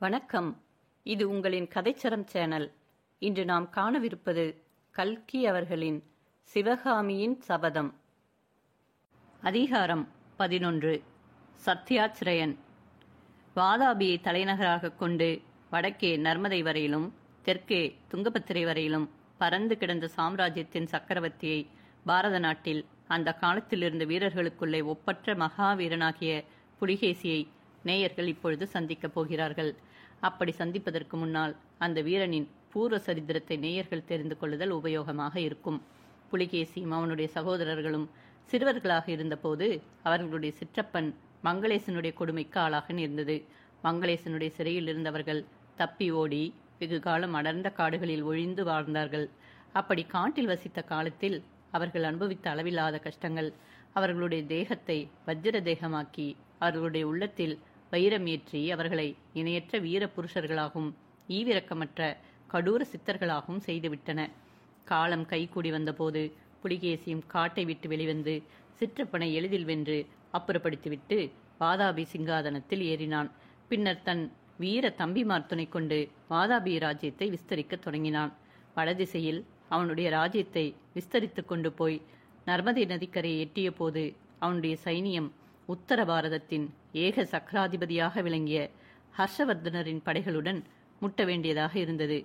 வணக்கம். இது உங்களின் கதைச்சரம் சேனல். இன்று நாம் காணவிருப்பது கல்கி அவர்களின் சிவகாமியின் சபதம். அதிகாரம் 11. சத்யாச்சிரயன். வாதாபியை தலைநகராக கொண்டு வடக்கே நர்மதை வரையிலும் தெற்கே துங்கபத்திரை வரையிலும் பரந்து கிடந்த சாம்ராஜ்யத்தின் சக்கரவர்த்தியை பாரத நாட்டில் அந்த காலத்தில் இருந்த வீரர்களுக்குள்ளே ஒப்பற்ற மகாவீரனாகிய புலிகேசியை நேயர்கள் இப்பொழுது சந்திக்கப் போகிறார்கள். அப்படி சந்திப்பதற்கு முன்னால் அந்த வீரனின் பூர்வ சரித்திரத்தை நேயர்கள் தெரிந்து கொள்ளுதல் உபயோகமாக இருக்கும். புலிகேசியும் அவனுடைய சகோதரர்களும் சிறுவர்களாக இருந்தபோது அவர்களுடைய சிற்றப்பன் மங்களேசனுடைய கொடுமைக்கு ஆளாக நேர்ந்தது. மங்களேசனுடைய சிறையில் இருந்தவர்கள் தப்பி ஓடி வெகு காலம் அடர்ந்த காடுகளில் ஒழிந்து வாழ்ந்தார்கள். அப்படி காட்டில் வசித்த காலத்தில் அவர்கள் அனுபவித்த அளவில்லாத கஷ்டங்கள் அவர்களுடைய தேகத்தை வஜ்ர தேகமாக்கி அவர்களுடைய உள்ளத்தில் வைரம் ஏற்றி அவர்களை இணையற்ற வீர புருஷர்களாகவும் ஈவிரக்கமற்ற கடூர சித்தர்களாகவும் செய்துவிட்டன. காலம் கைகூடி வந்தபோது புலிகேசியும் காட்டை விட்டு வெளிவந்து சிற்றப்பனை எளிதில் வென்று அப்புறப்படுத்திவிட்டு வாதாபி சிங்காதனத்தில் ஏறினான். பின்னர் தன் வீர தம்பிமார் துணை கொண்டு வாதாபி ராஜ்யத்தை விஸ்தரிக்க தொடங்கினான். வடதிசையில் அவனுடைய ராஜ்யத்தை விஸ்தரித்து கொண்டு போய் நர்மதை நதிக்கரையை எட்டிய போது அவனுடைய சைனியம் உத்தர பாரதத்தின் ஏக சக்கராதிபதியாக விளங்கிய ஹர்ஷவர்தனரின் படைகளுடன் முட்ட வேண்டியதாக இருந்தது.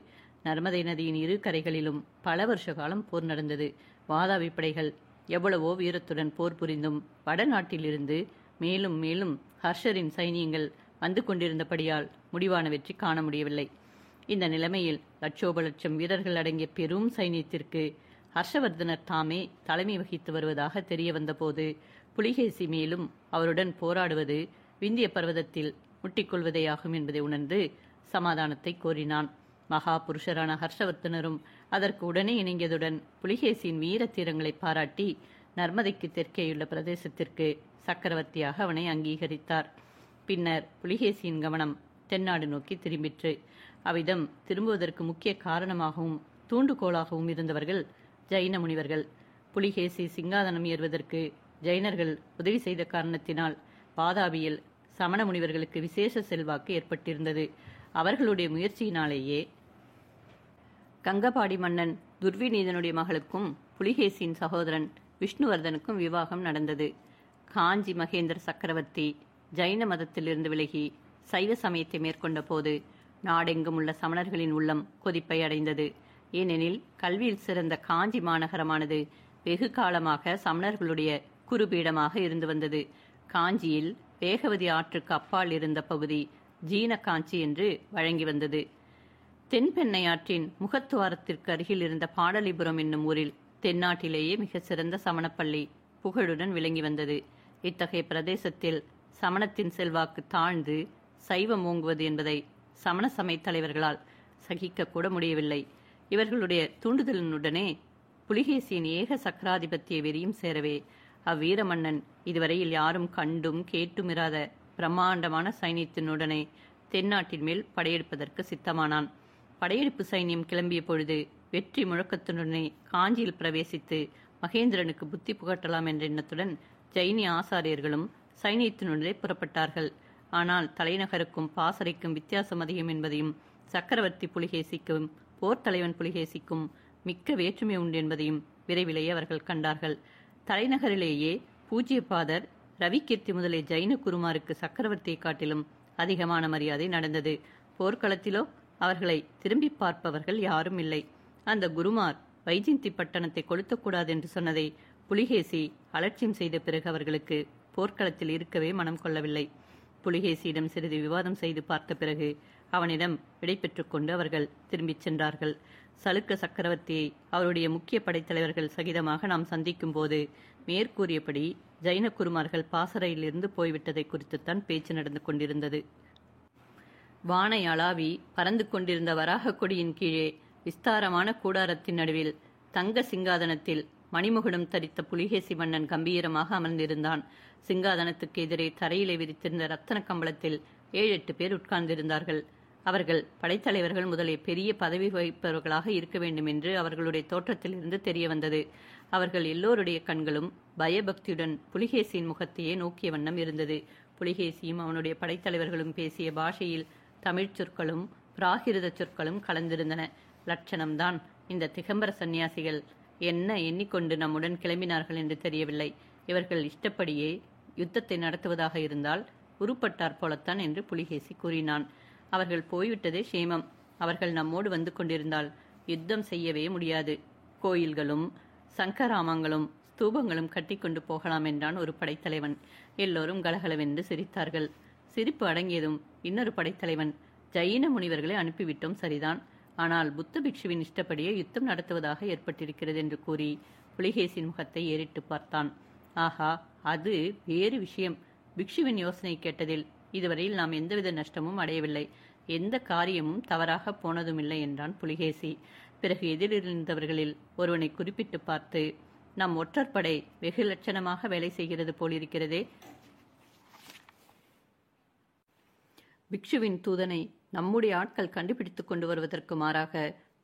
நர்மதை நதியின் இரு கரைகளிலும் பல வருஷ காலம் போர் நடந்தது. வாதாபி படைகள் எவ்வளவோ வீரத்துடன் போர் புரிந்தும் வடநாட்டிலிருந்து மேலும் மேலும் ஹர்ஷரின் சைனியங்கள் வந்து கொண்டிருந்தபடியால் முடிவான வெற்றி காண முடியவில்லை. இந்த நிலைமையில் லட்சோப லட்சம் வீரர்கள் அடங்கிய பெரும் சைனியத்திற்கு ஹர்ஷவர்தனர் தாமே தலைமை வகித்து வருவதாக தெரிய வந்தபோது புலிகேசி மேலும் அவருடன் போராடுவது விந்திய பர்வதத்தில் முட்டிக்கொள்வதேயாகும் என்பதை உணர்ந்து சமாதானத்தை கோரினான். மகா புருஷரான ஹர்ஷவர்தனரும் அதற்கு உடனே இணங்கியதுடன் புலிகேசியின் வீர தீரங்களை பாராட்டி நர்மதைக்கு தெற்கேயுள்ள பிரதேசத்திற்கு சக்கரவர்த்தியாக அவனை அங்கீகரித்தார். பின்னர் புலிகேசியின் கவனம் தென்னாடு நோக்கி திரும்பிற்று. அவ்விதம் திரும்புவதற்கு முக்கிய காரணமாகவும் தூண்டுகோலாகவும் இருந்தவர்கள் ஜைன முனிவர்கள். புலிகேசி சிங்காதனம் ஏறுவதற்கு ஜைனர்கள் உதவி செய்த காரணத்தினால் வாதாபியில் சமண முனிவர்களுக்கு விசேஷ செல்வாக்கு ஏற்பட்டிருந்தது. அவர்களுடைய முயற்சியினாலேயே கங்கபாடி மன்னன் துர்விநீதனுடைய மகளுக்கும் புலிகேசியின் சகோதரன் விஷ்ணுவர்தனுக்கும் விவாகம் நடந்தது. காஞ்சி மகேந்திர சக்கரவர்த்தி ஜைன மதத்திலிருந்து விலகி சைவ சமயத்தை மேற்கொண்ட போது நாடெங்கும் உள்ள சமணர்களின் உள்ளம் கொதிப்பை அடைந்தது. ஏனெனில் கல்வியில் சிறந்த காஞ்சி மாநகரமானது வெகு காலமாக சமணர்களுடைய குருபீடமாக இருந்து வந்தது. காஞ்சியில் வேகவதி ஆற்றுக்கு அப்பால் இருந்த பகுதி ஜீன காஞ்சி என்று வழங்கி வந்தது. தென்பெண்ணை ஆற்றின் முகத்துவாரத்திற்கு அருகில் இருந்த பாடலிபுரம் என்னும் ஊரில் தென்னாட்டிலேயே மிக சிறந்த சமணப்பள்ளி புகழுடன் விளங்கி வந்தது. இத்தகைய பிரதேசத்தில் சமணத்தின் செல்வாக்கு தாழ்ந்து சைவம் ஓங்குவது என்பதை சமண சமய தலைவர்களால் சகிக்க கூட முடியவில்லை. இவர்களுடைய தூண்டுதலினுடனே புலிகேசியின் ஏக சக்கராதிபத்திய வெறியும் சேரவே அவ்வீர மன்னன் இதுவரையில் யாரும் கண்டும் கேட்டுமிராத பிரம்மாண்டமான சைனியத்தினுடனே தென்னாட்டின் மேல் படையெடுப்பதற்கு சித்தமானான். படையெடுப்பு சைனியம் கிளம்பிய பொழுது வெற்றி முழக்கத்தினுடனே காஞ்சியில் பிரவேசித்து மகேந்திரனுக்கு புத்தி புகட்டலாம் என்ற எண்ணத்துடன் ஜைனிய ஆசாரியர்களும் சைனியத்தினுடனே புறப்பட்டார்கள். ஆனால் தலைநகருக்கும் பாசறைக்கும் வித்தியாசம் அதிகம் என்பதையும் சக்கரவர்த்தி புலிகேசிக்கும் போர் தலைவன் புலிகேசிக்கும் மிக்க வேற்றுமை உண்டு என்பதையும் விரைவிலேயே அவர்கள் கண்டார்கள். தலைநகரிலேயே பூஜ்யபாதர் ரவிகீர்த்தி முதலிய ஜைன குருமாருக்கு சக்கரவர்த்தியை காட்டிலும் அதிகமான மரியாதை நடந்தது. போர்க்களத்திலோ அவர்களை திரும்பி பார்ப்பவர்கள் யாரும் இல்லை. அந்த குருமார் வைஜிந்தி பட்டணத்தை கொளுத்தக்கூடாது என்று சொன்னதை புலிகேசி அலட்சியம் செய்த பிறகு அவர்களுக்கு போர்க்களத்தில் இருக்கவே மனம் கொள்ளவில்லை. புலிகேசியிடம் சிறிது விவாதம் செய்து பார்த்த பிறகு அவனிடம் விடை பெற்றுக் கொண்டு அவர்கள் திரும்பிச் சென்றார்கள். சலுக்க சக்கரவர்த்தியை அவருடைய முக்கிய படைத்தலைவர்கள் சகிதமாக நாம் சந்திக்கும் போது மேற்கூறியபடி ஜைன குருமார்கள் பாசறையிலிருந்து போய்விட்டதை குறித்துத்தான் பேச்சு நடந்து கொண்டிருந்தது. வானை அளாவி பறந்து கொண்டிருந்த வராக கொடியின் கீழே விஸ்தாரமான கூடாரத்தின் நடுவில் தங்க சிங்காதனத்தில் மணிமுகுடம் தரித்த புலிகேசி மன்னன் கம்பீரமாக அமர்ந்திருந்தான். சிங்காதனத்துக்கு எதிரே தரையிலே விரித்திருந்த ரத்தன கம்பளத்தில் 7-8 பேர் உட்கார்ந்திருந்தார்கள். அவர்கள் படைத்தலைவர்கள் முதலே பெரிய பதவி வகிப்பவர்களாக இருக்க வேண்டும் என்று அவர்களுடைய தோற்றத்திலிருந்து தெரிய வந்தது. அவர்கள் எல்லோருடைய கண்களும் பயபக்தியுடன் புலிகேசியின் முகத்தையே நோக்கிய வண்ணம் இருந்தது. புலிகேசியும் அவனுடைய படைத்தலைவர்களும் பேசிய பாஷையில் தமிழ்ச் சொற்களும் பிராகிருத சொற்களும் கலந்திருந்தன. லட்சணம்தான். இந்த திகம்பர சந்நியாசிகள் என்ன எண்ணிக்கொண்டு நம்முடன் கிளம்பினார்கள் என்று தெரியவில்லை. இவர்கள் இஷ்டப்படியே யுத்தத்தை நடத்துவதாக இருந்தால் உருப்பட்டார் போலத்தான் என்று புலிகேசி கூறினான். அவர்கள் போய்விட்டதே சேமம். அவர்கள் நம்மோடு வந்து கொண்டிருந்தால் யுத்தம் செய்யவே முடியாது. கோயில்களும் சங்கராமங்களும் ஸ்தூபங்களும் கட்டி கொண்டு போகலாம் என்றான் ஒரு படைத்தலைவன். எல்லோரும் கலகலவென்று சிரித்தார்கள். சிரிப்பு அடங்கியதும் இன்னொரு படைத்தலைவன், ஜைன முனிவர்களை அனுப்பிவிட்டோம் சரிதான், ஆனால் புத்த பிக்ஷுவின் இஷ்டப்படியே யுத்தம் நடத்துவதாக ஏற்பட்டிருக்கிறது என்று கூறி புலிகேசின் முகத்தை ஏறிட்டு பார்த்தான். ஆஹா, அது வேறு விஷயம். பிக்ஷுவின் யோசனை கேட்டதில் இதுவரையில் நாம் எந்தவித நஷ்டமும் அடையவில்லை, எந்த காரியமும் தவறாக போனதுமில்லை என்றான் புலிகேசி. பிறகு எதிரிருந்தவர்களில் ஒருவனை குறிப்பிட்டு பார்த்து, நம் ஒற்றற்படை வெகு லட்சணமாக வேலை செய்கிறது போலிருக்கிறதே. பிக்ஷுவின் தூதனை நம்முடைய ஆட்கள் கண்டுபிடித்துக் கொண்டு வருவதற்கு மாறாக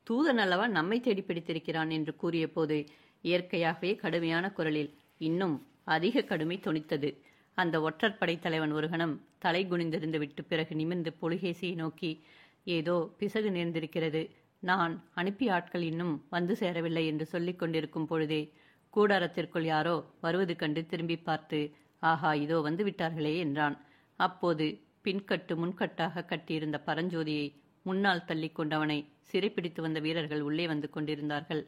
தூதன் அல்லவா நம்மை தேடி பிடித்திருக்கிறான் என்று கூறிய போது இயற்கையாகவே கடுமையான குரலில் இன்னும் அதிக கடுமை தொனித்தது. அந்த ஒற்றற்படை தலைவன் ஒரு கணம் தலை குனிந்திருந்து விட்டு பிறகு நிமிர்ந்து புலிகேசியை நோக்கி, ஏதோ பிசகு நேர்ந்திருக்கிறது. நான் அனுப்பிய ஆட்கள் இன்னும் வந்து சேரவில்லை என்று சொல்லிக் கொண்டிருக்கும் பொழுதே கூடாரத்திற்குள் யாரோ வருவது கண்டு திரும்பி பார்த்து, ஆஹா, இதோ வந்து விட்டார்களே என்றான். அப்போது பின்கட்டு முன்கட்டாக கட்டியிருந்த பரஞ்சோதியை முன்னால் தள்ளி கொண்டவனை சிறைப்பிடித்து வந்த வீரர்கள் உள்ளே வந்து கொண்டிருந்தார்கள்.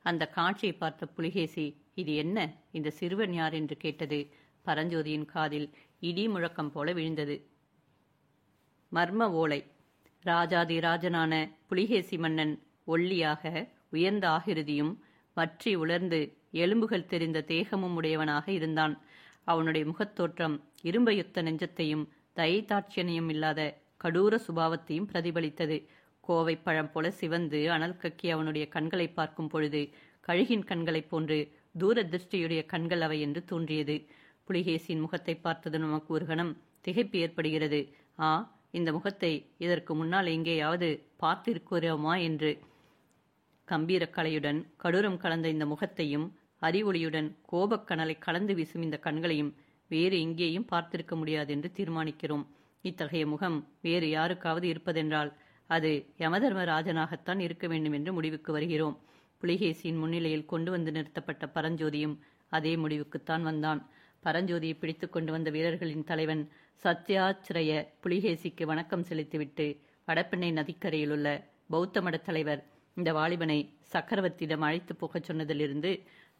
அந்த காட்சியை பார்த்த புலிகேசி, இது என்ன, இந்த சிறுவன் யார் என்று கேட்டது பரஞ்சோதியின் காதில் இடி முழக்கம் போல விழுந்தது. மர்ம ஓலை. ராஜாதி ராஜனான புலிகேசி மன்னன் ஒல்லியாக உயர்ந்த ஆகிருதியும் வற்றி உலர்ந்து எலும்புகள் தெரிந்த தேகமும் உடையவனாக இருந்தான். அவனுடைய முகத்தோற்றம் இரும்பயுத்த நெஞ்சத்தையும் தயைதாட்சியனையும் இல்லாத கடூர சுபாவத்தையும் பிரதிபலித்தது. கோவை பழம் போல சிவந்து அனல் கக்கி அவனுடைய கண்களை பார்க்கும் பொழுது கழுகின் கண்களைப் போன்று தூர திருஷ்டியுடைய கண்கள் அவை என்று தோன்றியது. புலிகேசியின் முகத்தை பார்த்தது நமக்கு ஒரு கணம் திகைப்பு ஏற்படுகிறது. இந்த முகத்தை இதற்கு முன்னால் எங்கேயாவது பார்த்திருக்கிறோமா என்று. கம்பீரக்கலையுடன் கடூரம் கலந்த இந்த முகத்தையும் அறிவொளியுடன் கோபக்கனலை கலந்து வீசும் இந்த கண்களையும் வேறு எங்கேயும் பார்த்திருக்க முடியாது என்று தீர்மானிக்கிறோம். இத்தகைய முகம் வேறு யாருக்காவது இருப்பதென்றால் அது யமதர்மராஜனாகத்தான் இருக்க வேண்டும் என்று முடிவுக்கு வருகிறோம். புலிகேசியின் முன்னிலையில் கொண்டு வந்து நிறுத்தப்பட்ட பரஞ்சோதியும் அதே முடிவுக்குத்தான் வந்தான். பரஞ்சோதியை பிடித்து கொண்டு வந்த வீரர்களின் தலைவன் சத்யாச்சிரய புலிகேசிக்கு வணக்கம் செலுத்திவிட்டு வடபெண்ணை நதிக்கரையில் உள்ள பௌத்த மட தலைவர் இந்த வாலிபனை சக்கரவர்த்தியிடம் அழைத்து போகச் சொன்னதிலிருந்து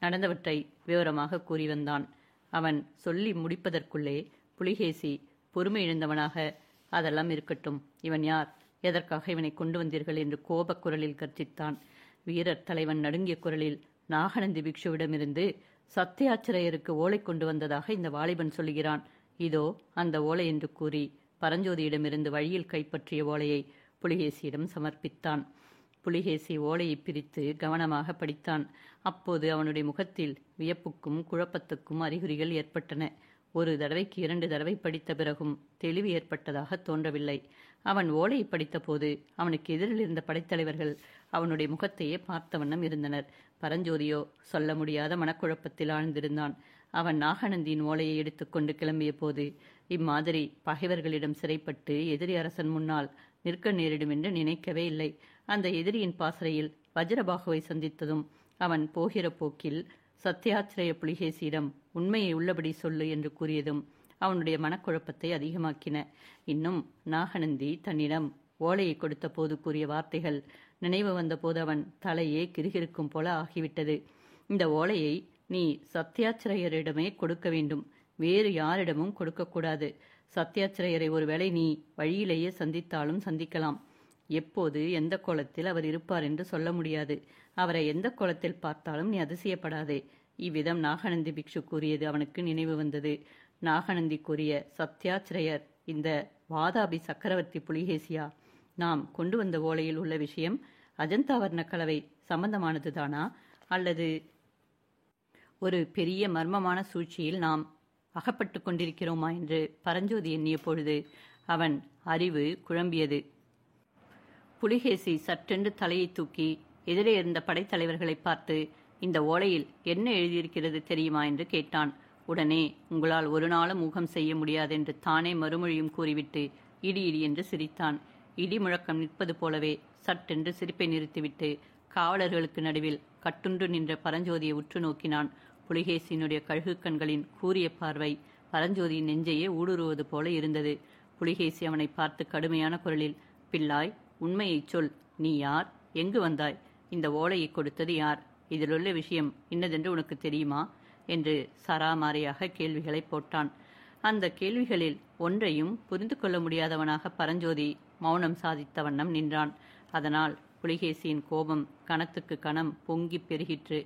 நடந்தவற்றை விவரமாக கூறி வந்தான். அவன் சொல்லி முடிப்பதற்குள்ளே புலிகேசி பொறுமை இழந்தவனாக, அதெல்லாம் இருக்கட்டும், இவன் யார், எதற்காக இவனை கொண்டு வந்தீர்கள் என்று கோபக் குரலில் கர்ஜித்தான். வீரர் தலைவன் நடுங்கிய குரலில், நாகநந்தி பிக்ஷுவிடமிருந்து சத்தியாச்சிரையருக்கு ஓலை கொண்டு வந்ததாக இந்த வாலிபன் சொல்லுகிறான், இதோ அந்த ஓலை என்று கூறி பரஞ்சோதியிடமிருந்து வழியில் கைப்பற்றிய ஓலையை புலிகேசியிடம் சமர்ப்பித்தான். புலிகேசி ஓலையை பிரித்து கவனமாக படித்தான். அப்போது அவனுடைய முகத்தில் வியப்புக்கும் குழப்பத்துக்கும் அறிகுறிகள் ஏற்பட்டன. ஒரு தடவைக்கு 2 தடவை படித்த பிறகும் தெளிவு ஏற்பட்டதாக தோன்றவில்லை. அவன் ஓலையை படித்தபோது அவனுக்கு எதிரில் இருந்த படைத்தலைவர்கள் அவனுடைய முகத்தையே பார்த்த வண்ணம் இருந்தனர். பரஞ்சோதியோ சொல்ல முடியாத மனக்குழப்பத்தில் ஆழ்ந்திருந்தான். அவன் நாகநந்தியின் ஓலையை எடுத்துக்கொண்டு கிளம்பிய போது இம்மாதிரி பகைவர்களிடம் சிறைப்பட்டு எதிரி அரசன் முன்னால் நிற்க நேரிடும் என்று நினைக்கவே இல்லை. அந்த எதிரியின் பாசறையில் வஜ்ரபாகுவை சந்தித்ததும் அவன் போகிற போக்கில் சத்தியாச்சிரய புலிகேசியிடம் உண்மையை உள்ளபடி சொல்லு என்று கூறியதும் அவனுடைய மனக்குழப்பத்தை அதிகமாக்கின. இன்னும் நாகநந்தி தன்னிடம் ஓலையை கொடுத்த போது கூறிய வார்த்தைகள் நினைவு வந்தபோது அவன் தலையே கிறுகிறுக்கும் போல ஆகிவிட்டது. இந்த ஓலையை நீ சத்தியாச்சிரயரிடமே கொடுக்க வேண்டும், வேறு யாரிடமும் கொடுக்கக்கூடாது. சத்தியாச்சிரயரை ஒருவேளை நீ வழியிலேயே சந்தித்தாலும் சந்திக்கலாம். எப்போது எந்த கோலத்தில் அவர் இருப்பார் என்று சொல்ல முடியாது. அவரை எந்த கோலத்தில் பார்த்தாலும் நீ அதிசயப்படாதே. இவ்விதம் நாகநந்தி பிக்ஷு கூறியது அவனுக்கு நினைவு வந்தது. நாகநந்தி கூறிய சத்தியாச்சிரயர் இந்த வாதாபி சக்கரவர்த்தி புலிகேசியா? நாம் கொண்டு வந்த ஓலையில் உள்ள விஷயம் அஜந்தா வர்ண கலவை சம்பந்தமானதுதானா, அல்லது ஒரு பெரிய மர்மமான சூழ்ச்சியில் நாம் அகப்பட்டு கொண்டிருக்கிறோமா என்று பரஞ்சோதி எண்ணிய பொழுது அவன் அறிவு குழம்பியது. புலிகேசி சற்றென்று தலையை தூக்கி எதிரே இருந்த படைத்தலைவர்களை பார்த்து, இந்த ஓலையில் என்ன எழுதியிருக்கிறது தெரியுமா என்று கேட்டான். உடனே, உங்களால் ஒரு நாளும் ஊகம் செய்ய முடியாதென்று தானே மறுமொழியும் கூறிவிட்டு இடி இடி என்று சிரித்தான். இடி முழக்கம் நிற்பது போலவே சட்டென்று சிரிப்பை நிறுத்திவிட்டு காவலர்களுக்கு நடுவில் கட்டுண்டு நின்ற பரஞ்சோதியை உற்று நோக்கினான். புலிகேசியினுடைய கழுகு கண்களின் கூரிய பார்வை பரஞ்சோதியின் நெஞ்சையே ஊடுருவது போல இருந்தது. புலிகேசி அவனை பார்த்து கடுமையான குரலில், பிள்ளாய், உண்மையைச் சொல். நீ யார்? எங்கு வந்தாய்? இந்த ஓலையை கொடுத்தது யார்? இதிலுள்ள விஷயம் இன்னதென்று உனக்கு தெரியுமா? என்று சராமாரியாக கேள்விகளை போட்டான். அந்த கேள்விகளில் ஒன்றையும் புரிந்து கொள்ள முடியாதவனாக பரஞ்சோதி மௌனம் சாதித்த வண்ணம் நின்றான். அதனால் புலிகேசியின் கோபம் கணத்துக்கு கணம் பொங்கி பெருகிற்று.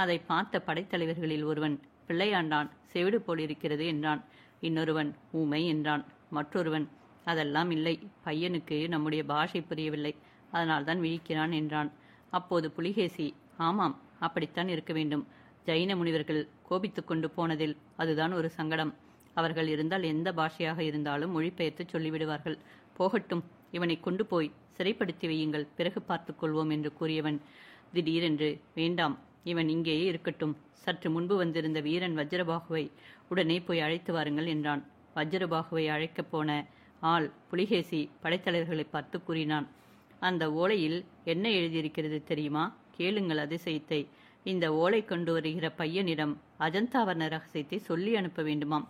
அதை பார்த்த படைத்தலைவர்களில் ஒருவன், பிள்ளையாண்டான் செவிடு போலிருக்கிறது என்றான். இன்னொருவன் ஊமை என்றான். மற்றொருவன், அதெல்லாம் இல்லை, பையனுக்கு நம்முடைய பாஷை புரியவில்லை, அதனால்தான் விழிக்கிறான் என்றான். அப்போது புலிகேசி, ஆமாம், அப்படித்தான் இருக்க வேண்டும். ஜைன முனிவர்கள் கோபித்து கொண்டு போனதில் அதுதான் ஒரு சங்கடம். அவர்கள் இருந்தால் எந்த பாஷையாக இருந்தாலும் மொழிபெயர்த்து சொல்லிவிடுவார்கள். போகட்டும், இவனை கொண்டு போய் சிறைப்படுத்தி வையுங்கள், பிறகு பார்த்துக் கொள்வோம் என்று கூறியவன் திடீரென்று, வேண்டாம், இவன் இங்கேயே இருக்கட்டும். சற்று முன்பு வந்திருந்த வீரன் வஜ்ரபாகுவை உடனே போய் அழைத்து வாருங்கள் என்றான். வஜ்ரபாகுவை அழைக்கப் போன ஆள் புலிகேசி படைத்தலைவர்களை பார்த்து கூறினான், அந்த ஓலையில் என்ன எழுதியிருக்கிறது தெரியுமா? கேளுங்கள் அதிசயத்தை. இந்த ஓலை கொண்டு வருகிற பையனிடம் அஜந்தா வர்ண ரகசியத்தை சொல்லி அனுப்ப வேண்டுமாம்.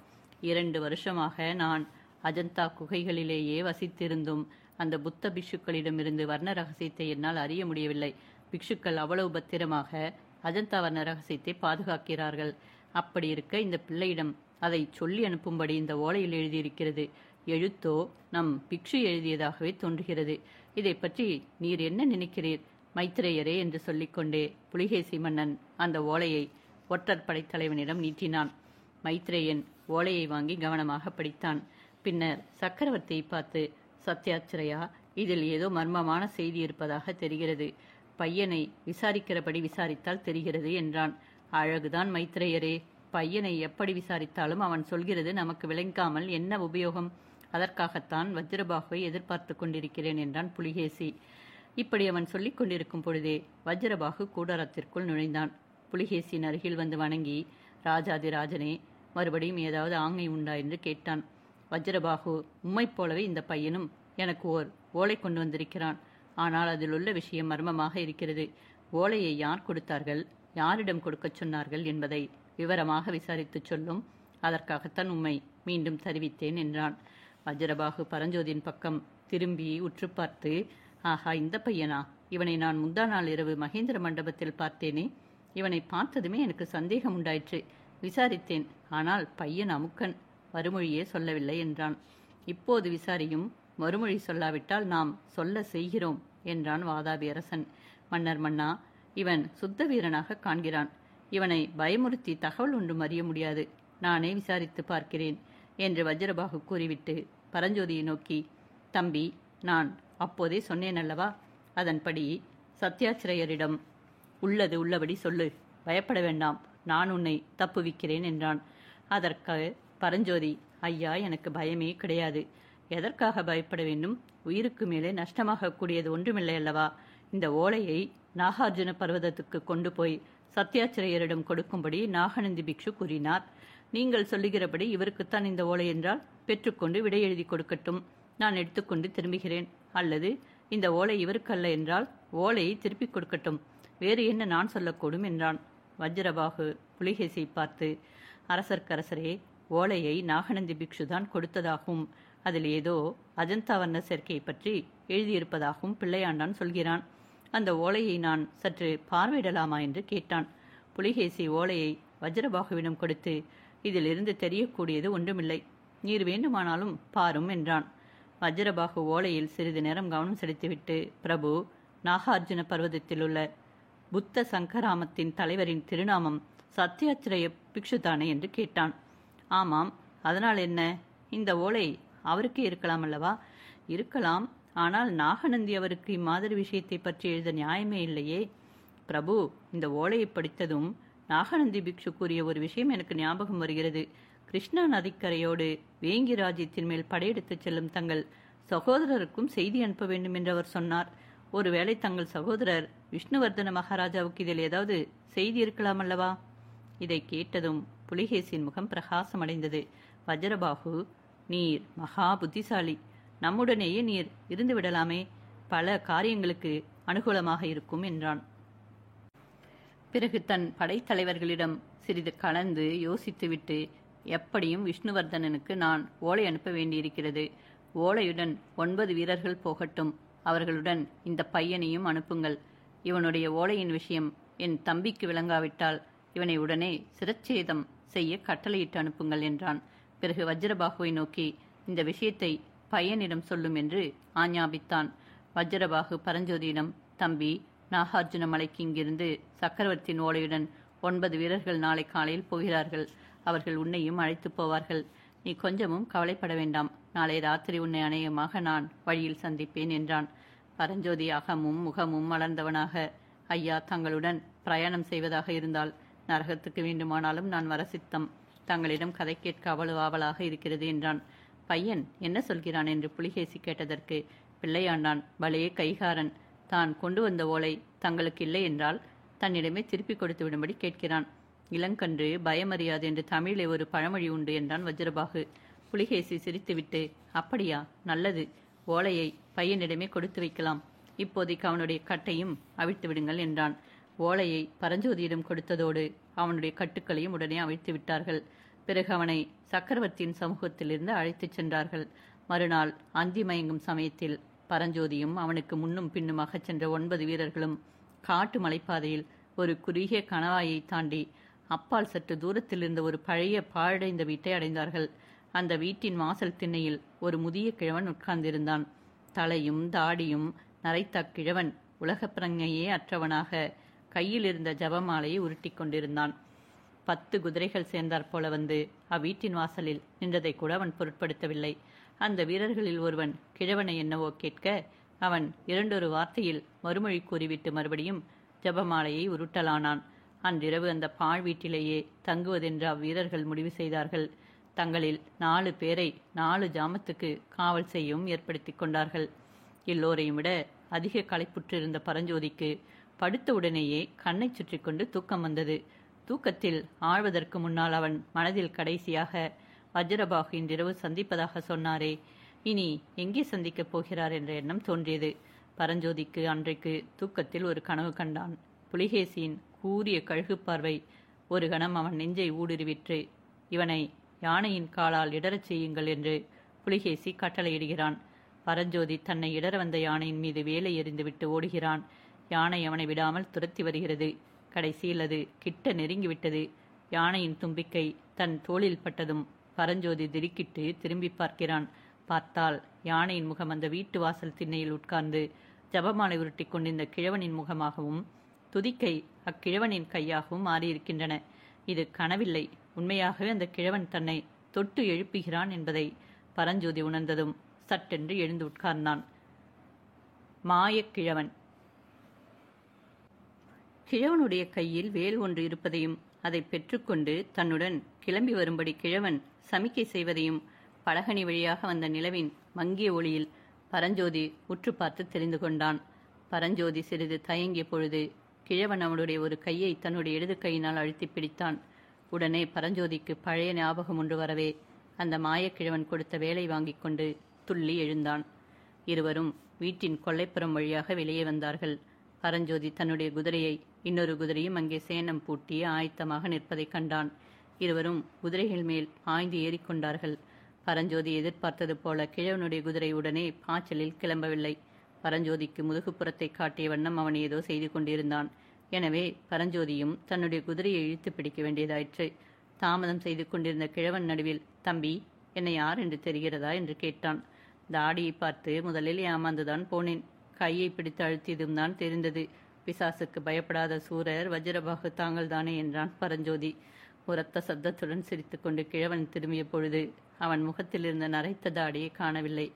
2 வருஷமாக நான் அஜந்தா குகைகளிலேயே வசித்திருந்தும் அந்த புத்த பிக்ஷுக்களிடமிருந்து வர்ண ரகசியத்தை என்னால் அறிய முடியவில்லை. பிக்ஷுக்கள் அவ்வளவு பத்திரமாக அஜந்தா வர்ண ரகசியத்தை பாதுகாக்கிறார்கள். அப்படி இருக்க இந்த பிள்ளையிடம் அதை சொல்லி அனுப்பும்படி இந்த ஓலையில் எழுதியிருக்கிறது. எழுத்தோ நம் பிக்ஷு எழுதியதாகவே தோன்றுகிறது. இதை பற்றி நீர் என்ன நினைக்கிறீர் மைத்ரேயரே என்று சொல்லிக்கொண்டே புலிகேசி மன்னன் அந்த ஓலையை ஒற்றர் படைத்தலைவனிடம் நீட்டினான். மைத்ரேயன் ஓலையை வாங்கி கவனமாக படித்தான். பின்னர் சக்கரவர்த்தியை பார்த்து, சத்யாச்சிரயா, இதில் ஏதோ மர்மமான செய்தி இருப்பதாக தெரிகிறது. பையனை விசாரிக்கிறபடி விசாரித்தால் தெரிகிறது என்றான். அழகுதான் மைத்ரேயரே, பையனை எப்படி விசாரித்தாலும் அவன் சொல்கிறது நமக்கு விளங்காமல் என்ன உபயோகம்? அதற்காகத்தான் வஜ்ரபாகுவை எதிர்பார்த்து கொண்டிருக்கிறேன் என்றான் புலிகேசி. இப்படி அவன் சொல்லிக் கொண்டிருக்கும் பொழுதே வஜ்ரபாகு கூடாரத்திற்குள் நுழைந்தான். புலிகேசியின் அருகில் வந்து வணங்கி, ராஜாதிராஜனே, மறுபடியும் ஏதாவது ஆணை உண்டா என்று கேட்டான். வஜ்ரபாகு, உம்மைப் போலவே இந்த பையனும் எனக்கு ஓர் ஓலை கொண்டு வந்திருக்கிறான். ஆனால் அதில் உள்ள விஷயம் மர்மமாக இருக்கிறது. ஓலையை யார் கொடுத்தார்கள், யாரிடம் கொடுக்கச் சொன்னார்கள் என்பதை விவரமாக விசாரித்துச் சொல்லும். அதற்காகத்தான் உம்மை மீண்டும் தெரிவித்தேன் என்றான். வஜ்ரபாகு பரஞ்சோதியின் பக்கம் திரும்பி உற்று பார்த்து, ஆஹா, இந்த பையனா? இவனை நான் முந்தா நாள் இரவு மகேந்திர மண்டபத்தில் பார்த்தேனே. இவனை பார்த்ததுமே எனக்கு சந்தேகம் உண்டாயிற்று. விசாரித்தேன். ஆனால் பையன் அமுக்கன், மறுமொழியே சொல்லவில்லை என்றான். இப்போது விசாரியும், மறுமொழி சொல்லாவிட்டால் நாம் சொல்ல செய்கிறோம் என்றான் வாதாபி அரசன். மன்னர் மன்னா, இவன் சுத்த வீரனாக காண்கிறான். இவனை பயமுறுத்தி தகவல் ஒன்றும் அறிய முடியாது. நானே விசாரித்து பார்க்கிறேன் என்று வஜ்ரபாகு கூறிவிட்டு பரஞ்சோதியை நோக்கி, தம்பி, நான் அப்போதே சொன்னேன் அல்லவா, அதன்படி சத்யாச்சிரயரிடம் உள்ளது உள்ளபடி சொல்லு. பயப்பட வேண்டாம், நான் உன்னை தப்புவிக்கிறேன் என்றான். அதற்கு பரஞ்சோதி, ஐயா, எனக்கு பயமே கிடையாது. எதற்காக பயப்பட வேண்டும்? உயிருக்கு மேலே நஷ்டமாக கூடியது ஒன்றுமில்லை அல்லவா. இந்த ஓலையை நாகார்ஜுன பர்வதத்துக்கு கொண்டு போய் சத்யாச்சிரயரிடம் கொடுக்கும்படி நாகநந்தி பிக்ஷு கூறினார். நீங்கள் சொல்லுகிறபடி இவருக்குத்தான் இந்த ஓலை என்றால் பெற்றுக்கொண்டு விடை எழுதி கொடுக்கட்டும். நான் எடுத்துக்கொண்டு திரும்புகிறேன். அல்லது இந்த ஓலை இவருக்கு அல்ல என்றால் ஓலையை திருப்பிக் கொடுக்கட்டும். வேறு என்ன நான் சொல்லக்கூடும் என்றான். வஜ்ரபாகு புலிகேசியை பார்த்து, அரசர்க்கரசரே, ஓலையை நாகநந்தி பிக்ஷுதான் கொடுத்ததாகவும் அதில் ஏதோ அஜந்தா வர்ண சேர்க்கையை பற்றி எழுதியிருப்பதாகவும் பிள்ளையாண்டான் சொல்கிறான். அந்த ஓலையை நான் சற்று பார்வையிடலாமா என்று கேட்டான். புலிகேசி ஓலையை வஜ்ரபாகுவிடம் கொடுத்து, இதிலிருந்து தெரியக்கூடியது ஒன்றுமில்லை, நீர் வேண்டுமானாலும் பாரும் என்றான். வஜ்ரபாகு ஓலையில் சிறிது நேரம் கவனம் செலுத்திவிட்டு, பிரபு, நாகார்ஜுன பர்வதத்தில் உள்ள புத்த சங்கராமத்தின் தலைவரின் திருநாமம் சத்யாச்சிரய பிக்ஷுதானே என்று கேட்டான். ஆமாம், அதனால் என்ன? இந்த ஓலை அவருக்கே இருக்கலாம் அல்லவா? இருக்கலாம். ஆனால் நாகநந்தி அவருக்கு இம்மாதிரி விஷயத்தை பற்றி எழுத நியாயமே இல்லையே. பிரபு, இந்த ஓலையை படித்ததும் நாகநந்தி பிக்ஷு கூறிய ஒரு விஷயம் எனக்கு ஞாபகம் வருகிறது. கிருஷ்ணா நதிக்கரையோடு வேங்கி ராஜ்யத்தின் மேல் படையெடுத்துச் செல்லும் தங்கள் சகோதரருக்கும் செய்தி அனுப்ப வேண்டும் என்று அவர் சொன்னார். ஒருவேளை தங்கள் சகோதரர் விஷ்ணுவர்தன மகாராஜாவுக்கு இதில் ஏதாவது செய்தி இருக்கலாம் அல்லவா? இதை கேட்டதும் புலிகேசியின் முகம் பிரகாசமடைந்தது. வஜ்ரபாகு, நீர் மகா புத்திசாலி. நம்முடனேயே நீர் இருந்து விடலாமே, பல காரியங்களுக்கு அனுகூலமாக இருக்கும் என்றான். பிறகு தன் படைத்தலைவர்களிடம் சிறிது கலந்து யோசித்துவிட்டு, எப்படியும் விஷ்ணுவர்தனனுக்கு நான் ஓலை அனுப்ப வேண்டியிருக்கிறது. ஓலையுடன் 9 வீரர்கள் போகட்டும். அவர்களுடன் இந்த பையனையும் அனுப்புங்கள். இவனுடைய ஓலையின் விஷயம் என் தம்பிக்கு விளங்காவிட்டால் இவனை உடனே சிரச்சேதம் செய்ய கட்டளையிட்டு அனுப்புங்கள் என்றான். பிறகு வஜ்ரபாகுவை நோக்கி, இந்த விஷயத்தை பையனிடம் சொல்லும் என்று ஆஞ்ஞாபித்தான். வஜ்ரபாகு பரஞ்சோதியிடம், தம்பி, நாகார்ஜுன மலைக்கு இங்கிருந்து சக்கரவர்த்தியின் ஓலையுடன் 9 வீரர்கள் நாளை காலையில் போகிறார்கள். அவர்கள் உன்னையும் அழைத்து போவார்கள். நீ கொஞ்சமும் கவலைப்பட வேண்டாம். நாளை ராத்திரி உன்னை அநேகமாக நான் வழியில் சந்திப்பேன் என்றான். பரஞ்சோதி அகமும் முகமும் மலர்ந்தவனாக, ஐயா, தங்களுடன் பிரயாணம் செய்வதாக இருந்தால் நரகத்துக்கு வேண்டுமானாலும் நான் வர சித்தம். தங்களிடம் கதை கேட்க அவ்வளவு ஆவலாக இருக்கிறது என்றான். பையன் என்ன சொல்கிறான் என்று புலிகேசி கேட்டதற்கு பிள்ளையாண்டான், பலே கைகாரன், தான் கொண்டு வந்த ஓலை தங்களுக்கு இல்லை என்றால் தன்னிடமே திருப்பி கொடுத்து விடும்படி கேட்கிறான். இளங்கன்று பயமறியாது என்று தமிழிலே ஒரு பழமொழி உண்டு என்றான் வஜ்ரபாகு. புலிகேசி சிரித்துவிட்டு, அப்படியா, நல்லது, ஓலையை பையனிடமே கொடுத்து வைக்கலாம். இப்போதைக்கு அவனுடைய கட்டையும் அவிழ்த்து விடுங்கள் என்றான். ஓலையை பரஞ்சோதியிடம் கொடுத்ததோடு அவனுடைய கட்டுக்களையும் உடனே அவிழ்த்து விட்டார்கள். பிறகு அவனை சக்கரவர்த்தியின் சமூகத்திலிருந்து அழைத்துச் சென்றார்கள். மறுநாள் அந்தி மயங்கும் சமயத்தில் பரஞ்சோதியும் அவனுக்கு முன்னும் பின்னுமாக சென்ற 9 வீரர்களும் காட்டு மலைப்பாதையில் ஒரு குறுகிய கணவாயை தாண்டி அப்பால் சற்று தூரத்தில் இருந்த ஒரு பழைய பாழடைந்த வீட்டை அடைந்தார்கள். அந்த வீட்டின் வாசல் திண்ணையில் ஒரு முதிய கிழவன் உட்கார்ந்திருந்தான். தலையும் தாடியும் நரைத்த கிழவன் உலக பிரஞையே அற்றவனாக கையில் இருந்த ஜபமாலையை உருட்டி கொண்டிருந்தான். 10 குதிரைகள் சேர்ந்தாற்போல வந்து அவ்வீட்டின் வாசலில் நின்றதை கூட அவன் பொருட்படுத்தவில்லை. அந்த வீரர்களில் ஒருவன் கிழவனை என்னவோ கேட்க, அவன் 2 வார்த்தையில் மறுமொழி கூறிவிட்டு மறுபடியும் ஜபமாலையை உருட்டலானான். அன்றிரவு அந்த பாழ் வீட்டிலேயே தங்குவதென்று அவ்வீரர்கள் முடிவு செய்தார்கள். தங்களில் 4 பேரை 4 ஜாமத்துக்கு காவல் செய்யவும் ஏற்படுத்தி கொண்டார்கள். எல்லோரையும் விட அதிக களைப்புற்றிருந்த பரஞ்சோதிக்கு படுத்த உடனேயே கண்ணை சுற்றி கொண்டு தூக்கம் வந்தது. தூக்கத்தில் ஆழ்வதற்கு முன்னால் அவன் மனதில் கடைசியாக, வஜ்ரபாகு இன்றிரவு சந்திப்பதாக சொன்னாரே, இனி எங்கே சந்திக்கப் போகிறார் என்ற எண்ணம் தோன்றியது. பரஞ்சோதிக்கு அன்றைக்கு தூக்கத்தில் ஒரு கனவு கண்டான். புலிகேசியின் கூரிய கழுகு பார்வை ஒரு கணம் அவன் நெஞ்சை ஊடுருவிற்று. இவனை யானையின் காலால் இடறச் செய்யுங்கள் என்று புலிகேசி கட்டளையிடுகிறான். பரஞ்சோதி தன்னை இடற வந்த யானையின் மீது வேலை எறிந்துவிட்டு ஓடுகிறான். யானை அவனை விடாமல் துரத்தி வருகிறது. கடைசியில் அது கிட்ட நெருங்கிவிட்டது. யானையின் தும்பிக்கை தன் தோளில் பட்டதும் பரஞ்சோதி திடுக்கிட்டு திரும்பி பார்க்கிறான். பார்த்தால் யானையின் முகம் அந்த வீட்டு வாசல் திண்ணையில் உட்கார்ந்து ஜபமாலை உருட்டி கொண்டிருந்த கிழவனின் முகமாகவும் துதிக்கை அக்கிழவனின் கையாகவும் மாறியிருக்கின்றன. இது கனவில்லை, உண்மையாகவே அந்த கிழவன் தன்னை தொட்டு எழுப்புகிறான் என்பதை பரஞ்சோதி உணர்ந்ததும் சட்டென்று எழுந்து உட்கார்ந்தான். மாயக்கிழவன். கிழவனுடைய கையில் வேல் ஒன்று இருப்பதையும் அதை பெற்றுக்கொண்டு தன்னுடன் கிளம்பி வரும்படி கிழவன் சமிக்கை செய்வதையும் பலகனி வழியாக வந்த நிலவின் மங்கிய ஒளியில் பரஞ்சோதி உற்று பார்த்து தெரிந்து கொண்டான். பரஞ்சோதி சிறிது தயங்கிய பொழுது கிழவன் அவனுடைய ஒரு கையை தன்னுடைய இடது கையினால் அழுத்தி பிடித்தான். உடனே பரஞ்சோதிக்கு பழைய ஞாபகம் ஒன்று வரவே அந்த மாயக்கிழவன் கொடுத்த வேலை வாங்கி கொண்டு துள்ளி எழுந்தான். இருவரும் வீட்டின் கொல்லைப்புறம் வழியாக வெளியே வந்தார்கள். பரஞ்சோதி தன்னுடைய குதிரையை இன்னொரு குதிரையும் அங்கே சேணம் பூட்டி ஆயத்தமாக நிற்பதை கண்டான். இருவரும் குதிரைகள் மேல் ஆய்ந்து ஏறிக்கொண்டார்கள். பரஞ்சோதி எதிர்பார்த்தது போல கிழவனுடைய குதிரை உடனே பாய்ச்சலில் கிளம்பவில்லை. பரஞ்சோதிக்கு முதுகுப்புறத்தை காட்டிய வண்ணம் அவன் ஏதோ செய்து கொண்டிருந்தான். எனவே பரஞ்சோதியும் தன்னுடைய குதிரையை இழுத்து பிடிக்க வேண்டியதாயிற்று. தாமதம் செய்து கொண்டிருந்த கிழவன் நடுவில், தம்பி, என்னை யார் என்று தெரிகிறதா என்று கேட்டான். தாடியை பார்த்து முதலில் ஏமாந்துதான் போனேன். கையை பிடித்து அழுத்தியதும் தான் தெரிந்தது. பிசாசுக்கு பயப்படாத சூரர் வஜ்ரபாகு தாங்கள் தானே என்றான் பரஞ்சோதி. உரத்த சத்தத்துடன் சிரித்துக்கொண்டு கிழவன் திரும்பிய பொழுது அவன் முகத்தில் இருந்த நரைத்த தாடியை காணவில்லை.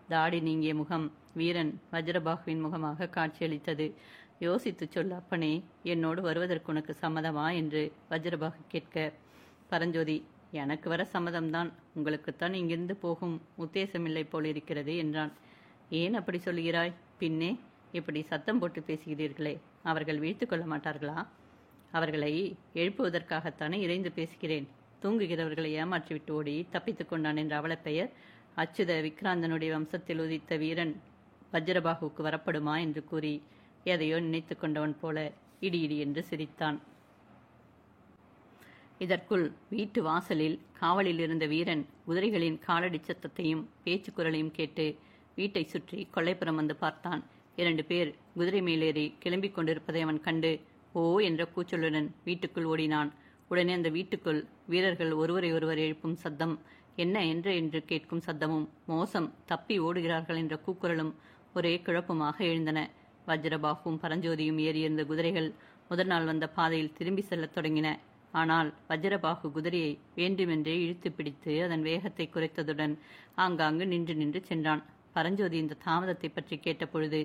தாடி நீங்கிய முகம் வீரன் வஜ்ரபாகுவின் முகமாக காட்சியளித்தது. யோசித்து சொல் அப்பனே, என்னோடு வருவதற்கு உனக்கு சம்மதமா என்று வஜ்ரபாகு கேட்க, பரஞ்சோதி, எனக்கு வர சம்மதம்தான், உங்களுக்குத்தான் இங்கிருந்து போகும் உத்தேசமில்லை போலிருக்கிறது என்றான். ஏன் அப்படி சொல்கிறாய்? பின்னே இப்படி சத்தம் போட்டு பேசுகிறீர்களே, அவர்கள் வீழ்த்து கொள்ள மாட்டார்களா? அவர்களை எழுப்புவதற்காகத்தானே இறைந்து பேசுகிறேன். தூங்குகிறவர்களை ஏமாற்றிவிட்டு ஓடி தப்பித்து கொண்டான் என்ற அவல பெயர் அச்சுத விக்ராந்தனுடைய வம்சத்தில் உதித்த வீரன் வஜ்ரபாகுவுக்கு வரப்படுமா என்று கூறி எதையோ நினைத்து கொண்டவன் போல இடி இடி என்று சிரித்தான். இதற்குள் வீட்டு வாசலில் காவலில் இருந்த வீரன் குதிரைகளின் காலடி சத்தத்தையும் பேச்சு குரலையும் கேட்டு வீட்டை சுற்றி கொல்லைப்புறம் வந்து பார்த்தான். 2 பேர் குதிரை மேலேறி கிளம்பிக் கொண்டிருப்பதை அவன் கண்டு ஓ என்ற கூச்சலுடன் வீட்டுக்குள் ஓடினான். உடனே அந்த வீட்டுக்குள் வீரர்கள் ஒருவரை ஒருவர் எழுப்பும் சத்தம், என்ன என்று கேட்கும் சத்தமும், மோசம், தப்பி ஓடுகிறார்கள் என்ற கூக்குரலும் ஒரே குழப்பமாக எழுந்தன. வஜ்ரபாகுவும் பரஞ்சோதியும் ஏறியிருந்த குதிரைகள் முதல் நாள் வந்த பாதையில் திரும்பி செல்லத் தொடங்கின. ஆனால் வஜ்ரபாகு குதிரையை வேண்டுமென்றே இழுத்து பிடித்து அதன் வேகத்தை குறைத்ததுடன் ஆங்காங்கு நின்று நின்று சென்றான். பரஞ்சோதி இந்த தாமதத்தை பற்றி கேட்டபொழுது,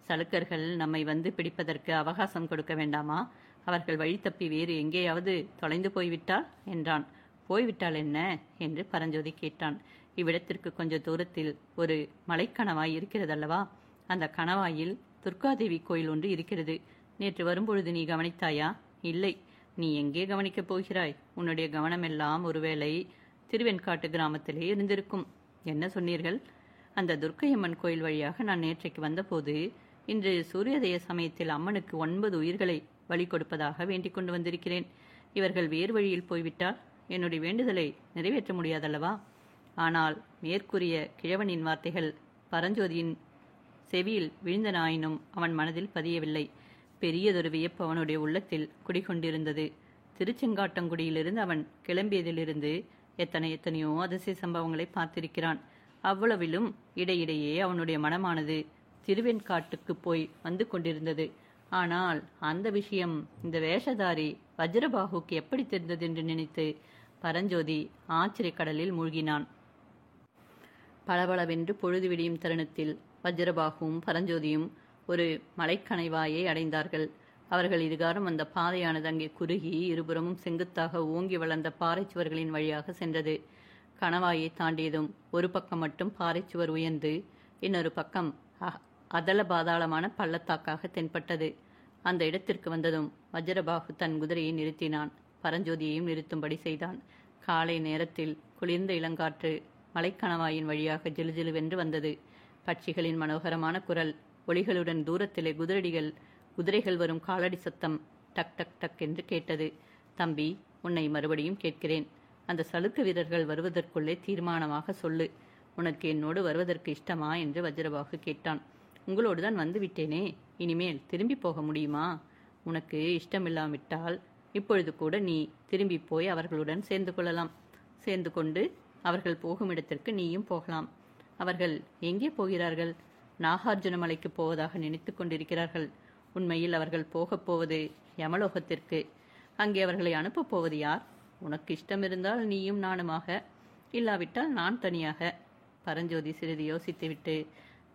சலுக்கர்கள் நம்மை வந்து பிடிப்பதற்கு அவகாசம் கொடுக்க வேண்டாமா? அவர்கள் வழி தப்பி வேறு எங்கேயாவது தொலைந்து போய்விட்டால் என்றான். போய்விட்டால் என்ன என்று பரஞ்சோதி கேட்டான். இவ்விடத்திற்கு கொஞ்ச தூரத்தில் ஒரு மலைக்கணவாய் இருக்கிறதல்லவா? அந்த கணவாயில் துர்காதேவி கோயில் ஒன்று இருக்கிறது. நேற்று வரும்பொழுது நீ கவனித்தாயா? இல்லை. நீ எங்கே கவனிக்கப் போகிறாய்? உன்னுடைய கவனமெல்லாம் ஒருவேளை திருவெண்காட்டு கிராமத்திலே இருந்திருக்கும். என்ன சொன்னீர்கள்? அந்த துர்க்கையம்மன் கோயில் வழியாக நான் நேற்றைக்கு வந்தபோது, இன்று சூரியோதய சமயத்தில் அம்மனுக்கு 9 உயிர்களை பலி கொடுப்பதாக வேண்டிக் கொண்டு வந்திருக்கிறேன். இவர்கள் வேறு வழியில் போய்விட்டால் என்னுடைய வேண்டுதலை நிறைவேற்ற முடியாதல்லவா? ஆனால் மேற்கூறிய கிழவனின் வார்த்தைகள் பரஞ்சோதியின் செவியில் விழுந்தனாயினும் அவன் மனதில் பதியவில்லை. பெரியதொரு வியப்பு அவனுடைய உள்ளத்தில் குடிகொண்டிருந்தது. திருச்செங்காட்டங்குடியிலிருந்து அவன் கிளம்பியதிலிருந்து எத்தனையோ அதிசய சம்பவங்களை பார்த்திருக்கிறான். அவ்வளவிலும் இடையிடையே அவனுடைய மனமானது திருவெண்காட்டுக்கு போய் வந்து கொண்டிருந்தது. ஆனால் அந்த விஷயம் இந்த வேஷதாரி வஜ்ரபாகுக்கு எப்படி தெரிந்தது என்று நினைத்து பரஞ்சோதி ஆச்சரிய கடலில் மூழ்கினான். பளபளவென்று பொழுது விடியும் தருணத்தில் வஜ்ரபாகுவும் பரஞ்சோதியும் ஒரு மலைக்கணைவாயை அடைந்தார்கள். அவர்கள் இருகாரும் அந்த பாதையானது அங்கே குறுகி இருபுறமும் செங்குத்தாக ஓங்கி வளர்ந்த பாறைச்சுவர்களின் வழியாக சென்றது. கணவாயை தாண்டியதும் ஒரு பக்கம் மட்டும் பாறைச்சுவர் உயர்ந்து இன்னொரு பக்கம் அதல பாதாளமான பள்ளத்தாக்காக தென்பட்டது. அந்த இடத்திற்கு வந்ததும் வஜ்ரபாகு தன் குதிரையை நிறுத்தினான். பரஞ்சோதியையும் நிறுத்தும்படி செய்தான். காலை நேரத்தில் குளிர்ந்த இளங்காற்று மலைக்கணவாயின் வழியாக ஜிலுஜிலுவென்று வந்தது. பட்சிகளின் மனோகரமான குரல் ஒளிகளுடன் தூரத்திலே குதிரைகள் வரும் காலடி சத்தம் டக் டக் டக் என்று கேட்டது. தம்பி, உன்னை மறுபடியும் கேட்கிறேன். அந்த சலுக்க வீரர்கள் வருவதற்குள்ளே தீர்மானமாக சொல்லு. உனக்கு என்னோடு வருவதற்கு இஷ்டமா என்று வஜ்ரபாகு கேட்டான். உங்களோடு தான் வந்து விட்டேனே, இனிமேல் திரும்பி போக முடியுமா? உனக்கு இஷ்டமில்லாவிட்டால் இப்பொழுது கூட நீ திரும்பி போய் அவர்களுடன் சேர்ந்து கொள்ளலாம். சேர்ந்து கொண்டு அவர்கள் போகும் இடத்திற்கு நீயும் போகலாம். அவர்கள் எங்கே போகிறார்கள்? நாகார்ஜுன மலைக்கு போவதாக நினைத்து கொண்டிருக்கிறார்கள். உண்மையில் அவர்கள் போகப் போவது யமலோகத்திற்கு. அங்கே அவர்களை அனுப்பப் போவது யார்? உனக்கு இஷ்டம் இருந்தால் நீயும் நானுமாக, இல்லாவிட்டால் நான் தனியாக. பரஞ்சோதி சிறிது யோசித்துவிட்டு,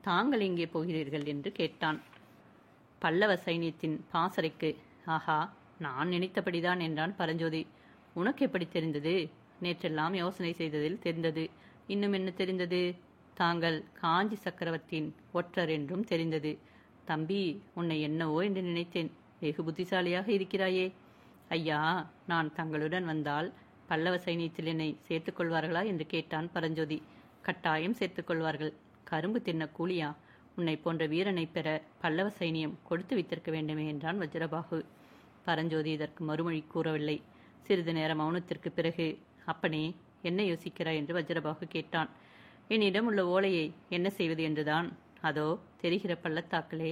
தாங்கள் எங்கே போகிறீர்கள் என்று கேட்டான். பல்லவ சைனியத்தின் பாசறைக்கு. ஆஹா, நான் நினைத்தபடிதான் என்றான் பரஞ்சோதி. உனக்கு எப்படி தெரிந்தது? நேற்றெல்லாம் யோசனை செய்ததில் தெரிந்தது. இன்னும் என்ன தெரிந்தது? தாங்கள் காஞ்சி சக்கரவர்த்தியின் ஒற்றர் என்றும் தெரிந்தது. தம்பி, உன்னை என்னவோ என்று நினைத்தேன். வெகு புத்திசாலியாக இருக்கிறாயே. ஐயா, நான் தங்களுடன் வந்தால் பல்லவ சைனியத்தில் என்னை சேர்த்துக்கொள்வார்களா என்று கேட்டான் பரஞ்சோதி. கட்டாயம் சேர்த்துக்கொள்வார்கள். கரும்பு தின்ன கூலியா? உன்னை போன்ற வீரனை பெற பல்லவ சைனியம் கொடுத்து வைத்திருக்க வேண்டுமே என்றான் வஜ்ரபாகு. பரஞ்சோதி இதற்கு மறுமொழி கூறவில்லை. சிறிது நேர மௌனத்திற்கு பிறகு, அப்பனே, என்ன யோசிக்கிறாய் என்று வஜ்ரபாகு கேட்டான். என்னிடம் உள்ள ஓலையை என்ன செய்வது என்றுதான். அதோ தெரிகிற பள்ளத்தாக்கிலே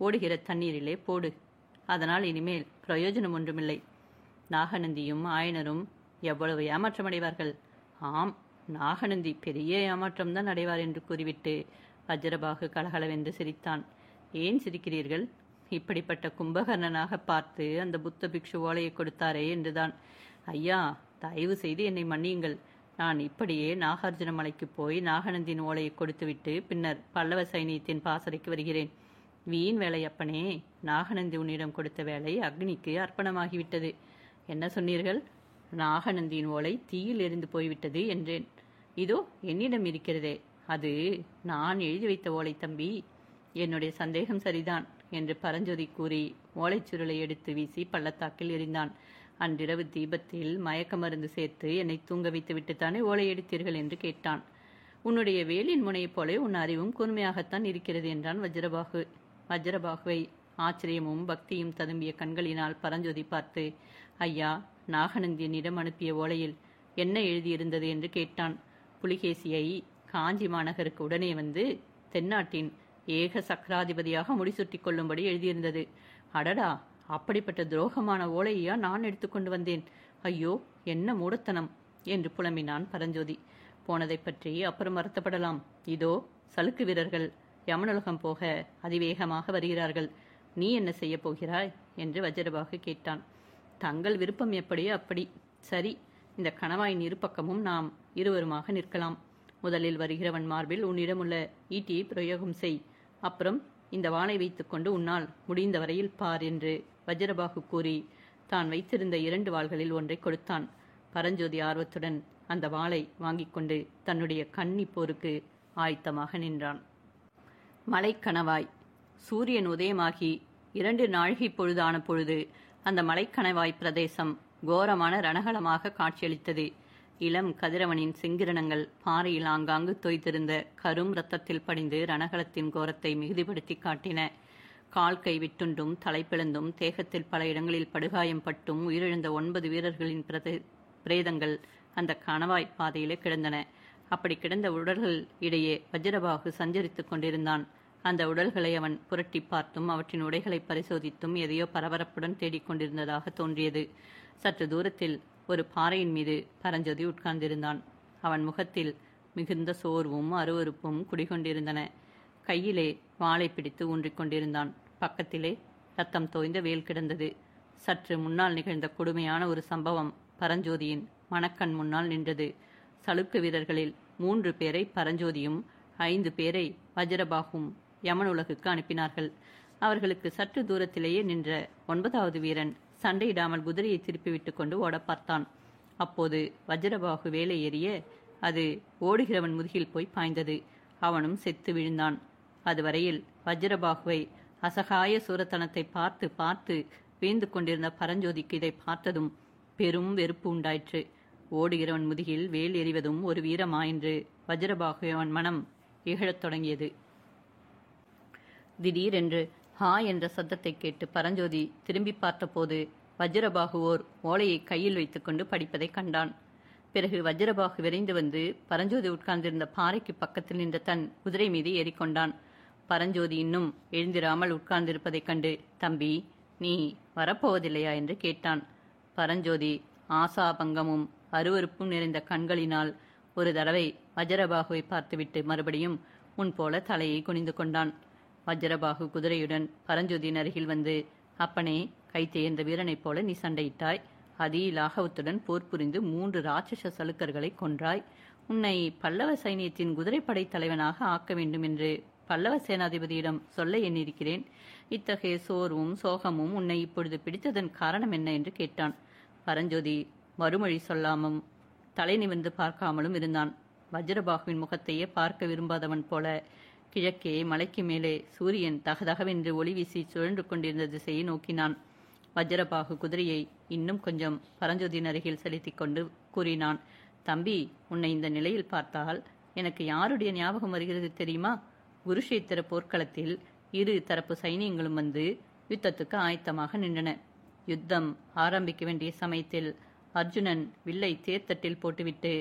ஓடுகிற தண்ணீரிலே போடு. அதனால் இனிமேல் பிரயோஜனம் ஒன்றுமில்லை. நாகநந்தியும் ஆயனரும் எவ்வளவு ஏமாற்றமடைவார்கள். ஆம், நாகநந்தி பெரிய ஏமாற்றம்தான் அடைவார் என்று கூறிவிட்டு வஜ்ரபாகு கலகலவென்று சிரித்தான். ஏன் சிரிக்கிறீர்கள்? இப்படிப்பட்ட கும்பகர்ணனாக பார்த்து அந்த புத்த பிக்ஷு ஓலையை கொடுத்தாரே என்றுதான். ஐயா, தயவு செய்து என்னை மன்னியுங்கள். நான் இப்படியே நாகார்ஜுன மலைக்கு போய் நாகநந்தின் ஓலையை கொடுத்துவிட்டு பின்னர் பல்லவ சைனியத்தின் பாசறைக்கு வருகிறேன். வீண் வேலை அப்பனே. நாகநந்தி உன்னிடம் கொடுத்த வேலை அக்னிக்கு அர்ப்பணமாகிவிட்டது. என்ன சொன்னீர்கள்? நாகநந்தியின் ஓலை தீயில் எரிந்து போய்விட்டது என்றேன். இதோ என்னிடம் இருக்கிறதே, அது நான் எழுதி வைத்த ஓலை தம்பி. என்னுடைய சந்தேகம் சரிதான் என்று பரஞ்சோதி கூறி ஓலைச்சுருளை எடுத்து வீசி பள்ளத்தாக்கில் எறிந்தான். அன்றிரவு தீபத்தில் மயக்க மருந்து சேர்த்து என்னை தூங்க வைத்து விட்டுத்தானே ஓலை எடுத்தீர்கள் என்று கேட்டான். உன்னுடைய வேலின் முனையைப் போல உன் அறிவும் கூர்மையாகத்தான் இருக்கிறது என்றான் வஜ்ரபாகு. வஜ்ரபாகுவை ஆச்சரியமும் பக்தியும் ததும்பிய கண்களினால் பரஞ்சோதி பார்த்து, ஐயா, நாகநந்தியனிடம் அனுப்பிய ஓலையில் என்ன எழுதியிருந்தது என்று கேட்டான். புலிகேசியை காஞ்சி மாநகருக்கு உடனே வந்து தென்னாட்டின் ஏக சக்கராதிபதியாக முடிசூட்டி கொள்ளும்படி எழுதியிருந்தது. அடடா, அப்படிப்பட்ட துரோகமான ஓலையா நான் எடுத்துக்கொண்டு வந்தேன். ஐயோ, என்ன மூடத்தனம் என்று புலம்பினான் பரஞ்சோதி. போனதை பற்றி அப்புறம் வருத்தப்படலாம். இதோ சலுக்கு வீரர்கள் யமனுலகம் போக அதிவேகமாக வருகிறார்கள். நீ என்ன செய்ய போகிறாய் என்று வஜ்ரபாகு கேட்டான். தங்கள் விருப்பம் எப்படியோ அப்படி. சரி, இந்த கணவாயின் இருபக்கமும் நாம் இருவருமாக நிற்கலாம். முதலில் வருகிறவன் மார்பில் உன்னிடமுள்ள ஈட்டியை பிரயோகம் செய். அப்புறம் இந்த வாளை வைத்துக்கொண்டு உன்னால் முடிந்த வரையில் பார் என்று வஜ்ரபாகு கூறி தான் வைத்திருந்த 2 வாள்களில் ஒன்றை கொடுத்தான். பரஞ்சோதி ஆர்வத்துடன் அந்த வாளை வாங்கிக் கொண்டு தன்னுடைய கன்னி போருக்கு ஆயத்தமாக நின்றான். மலைக்கணவாய். சூரியன் உதயமாகி 2 நாழிகை பொழுதான பொழுது அந்த மலைக்கணவாய் பிரதேசம் கோரமான ரணகலமாக காட்சியளித்தது. இளம் கதிரவனின் செங்கிரணங்கள் பாறையில் ஆங்காங்கு தோய்த்திருந்த கரும் இரத்தத்தில் படிந்து ரணகலத்தின் கோரத்தை மிகுதிப்படுத்தி காட்டின. கால் கை விட்டுண்டும் தலைப்பிழந்தும் தேகத்தில் பல இடங்களில் படுகாயம் பட்டும் உயிரிழந்த 9 வீரர்களின் பிரேதங்கள் அந்த கணவாய் பாதையிலே கிடந்தன. அப்படி கிடந்த உடல்கள் இடையே வஜ்ரபாகு சஞ்சரித்துக் கொண்டிருந்தான். அந்த உடல்களை அவன் புரட்டி பார்த்தும் அவற்றின் உடைகளை பரிசோதித்தும் எதையோ பரபரப்புடன் தேடிக்கொண்டிருந்ததாக தோன்றியது. சற்று தூரத்தில் ஒரு பாறையின் மீது பரஞ்சோதி உட்கார்ந்திருந்தான். அவன் முகத்தில் மிகுந்த சோர்வும் அருவருப்பும் குடிகொண்டிருந்தன. கையிலே வாளை பிடித்து ஊன்றிக்கொண்டிருந்தான். பக்கத்திலே ரத்தம் தோய்ந்த வேல் கிடந்தது. சற்று முன்னால் நிகழ்ந்த கொடுமையான ஒரு சம்பவம் பரஞ்சோதியின் மனக்கண் முன்னால் நின்றது. சலுக்கு வீரர்களில் 3 பேரை பரஞ்சோதியும் 5 பேரை வஜ்ரபாகும் யமனுலகுக்கு அனுப்பினார்கள். அவர்களுக்கு சற்று தூரத்திலேயே நின்ற 9வது வீரன் சண்டையிடாமல் குதிரையை திருப்பிவிட்டு கொண்டு ஓட பார்த்தான். அப்போது வஜ்ரபாகு வேலை ஏறிய அது ஓடுகிறவன் முதுகில் போய் பாய்ந்தது. அவனும் செத்து விழுந்தான். அதுவரையில் வஜ்ரபாகுவை அசகாய சூரத்தனத்தை பார்த்து பார்த்து வீழ்ந்து கொண்டிருந்த பரஞ்சோதிக்கு இதை பார்த்ததும் பெரும் வெறுப்பு உண்டாயிற்று. ஓடுகிறவன் முதுகில் வேல் எறிவதும் ஒரு வீரமா என்று வஜ்ரபாகு அவன் மனம் இகழத் தொடங்கியது. திடீரென்று ஹா என்ற சத்தத்தை கேட்டு பரஞ்சோதி திரும்பி பார்த்தபோது வஜ்ரபாகு ஓர் ஓலையை கையில் வைத்துக்கொண்டு படிப்பதை கண்டான். பிறகு வஜ்ரபாகு விரைந்து வந்து பரஞ்சோதி உட்கார்ந்திருந்த பாறைக்கு பக்கத்தில் நின்ற தன் குதிரை மீது ஏறிக்கொண்டான். பரஞ்சோதி இன்னும் எழுந்திராமல் உட்கார்ந்திருப்பதைக் கண்டு, தம்பி, நீ வரப்போவதில்லையா என்று கேட்டான். பரஞ்சோதி ஆசாபங்கமும் அருவருப்பும் நிறைந்த கண்களினால் ஒரு தடவை வஜ்ரபாகுவை பார்த்துவிட்டு மறுபடியும் முன்போல தலையை குனிந்து கொண்டான். வஜ்ரபாகு குதிரையுடன் பரஞ்சோதியின் அருகில் வந்து, அப்பனே, கை தேர்ந்த வீரனைப் போல நீ சண்டையிட்டாய். லாகவத்துடன் போர் புரிந்து 3 ராட்சச சலுக்கர்களை கொன்றாய். உன்னை பல்லவ சைனியத்தின் குதிரைப்படை தலைவனாக ஆக்க வேண்டும் என்று பல்லவ சேனாதிபதியிடம் சொல்ல எண்ணியிருக்கிறேன். இத்தகைய சோர்வும் சோகமும் உன்னை இப்பொழுது பிடித்ததன் காரணம் என்ன என்று கேட்டான். பரஞ்சோதி மறுமொழி சொல்லாமலும் தலை நிமிர்ந்து பார்க்காமலும் இருந்தான். வஜ்ரபாகுவின் முகத்தையே பார்க்க விரும்பாதவன் போல கிழக்கே மலைக்கு மேலே சூரியன் தகதகவென்று ஒளி வீசி சுழன்று கொண்டிருந்த திசையை நோக்கினான். வஜ்ரபாகு குதிரையை இன்னும் கொஞ்சம் பரஞ்சோதியின் அருகில் செலுத்திக் கொண்டு கூறினான், தம்பி, உன்னை இந்த நிலையில் பார்த்தால் எனக்கு யாருடைய ஞாபகம் வருகிறது தெரியுமா? குருஷேத்திர போர்க்களத்தில் 2 தரப்பு சைனியங்களும் வந்து யுத்தத்துக்கு ஆயத்தமாக நின்றன. யுத்தம் ஆரம்பிக்க வேண்டிய சமயத்தில் அர்ஜுனன் வில்லை தேர்தட்டில் போட்டுவிட்டு,